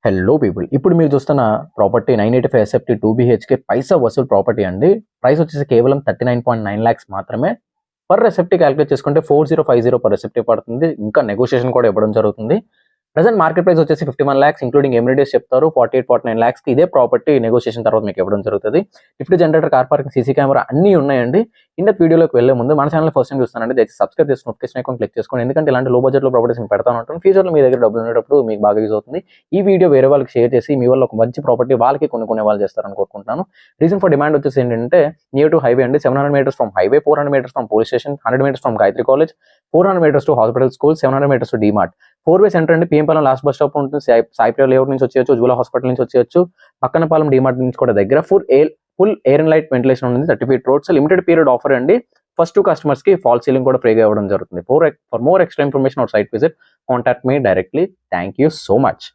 Hello people, ఇప్పుడు మీరు చూస్తున్న ప్రాపర్టీ 985 ఎస్ఎఫ్టీ 2 BHK పైసా వసూలు ప్రాపర్టీ అండి. ప్రైస్ వచ్చేసి కేవలం 39.9 lakhs మాత్రమే. పర్ ఎస్ఎఫ్టీ క్యాలిక్యులేట్ చేసుకుంటే 4050 పర్ ఎస్ఎఫ్టీ పడుతుంది. ఇంకా నెగోషియేషన్ కూడా ఇవ్వడం జరుగుతుంది. ప్రెసెంట్ మార్కెట్ ప్రైస్ వచ్చేసి 51 lakhs ఇంక్లూడింగ్ ఎమ్యూనిటీస్ చెప్తారు. 48-49 lakhs కి ఇదే ప్రాపర్టీ నెగోషియేషన్ తర్వాత మీకు ఇవ్వడం జరుగుతుంది. Lift generator, car parking, CC camera అన్నీ ఉన్నాయండి. ఇండెప్త్ వీడియోలోకి వెళ్లే ముందు మన ఛానల్ ఫస్ట్ టైం చూస్తానండి, దయచేసి సబ్స్క్రైబ్ చేసి నోటిఫికేషన్ ఐకాన్ క్లిక్ చేసుకోండి. ఎందుకంటే ఇలాంటి లో బడ్జెట్ లో ప్రాపర్టీస్ పెడతాను ఉంటాను. ఫ్యూచర్ లో మీ దగ్గర డబ్బులు ఉండేటప్పుడు మీకు బాగా యూజ్ అవుతుంది. ఈ వీడియో వేరే వాళ్ళకి షేర్ చేసి మీ వల్ల ఒక మంచి ప్రాపర్టీ వాళ్ళకి కొనుక్కునే వాళ్ళు చేస్తారని కోరుకుంటున్నాను. రీజన్ ఫర్ డిమాండ్ వచ్చేసి ఏంటంటే నియర్ టు హైవే అండి. 700 meters from highway, 400 meters from police station, 100 meters from Gayatri college, 400 meters to hospital school, 700 meters to DMart. 4-way centre అండి. పిఎంపాలెం లాస్ట్ బస్ స్టాప్ ఉంటుంది. సాయిప్రియ లేఅవుట్ నుంచి వచ్చేయచ్చు, జూలా హాస్పిటల్ నుంచి వచ్చేయచ్చు, పక్కనపాలెం డిమార్ట్ నుంచి కూడా దగ్గర. Full air and light ventilation ఉంటుంది. 30 feet roads. Limited period offer అండి. ఫస్ట్ 2 customers కి ఫాల్ సీలింగ్ కూడా ఫ్రీగా ఇవ్వడం జరుగుతుంది. For more extra information or site visit contact me directly. Thank you so much.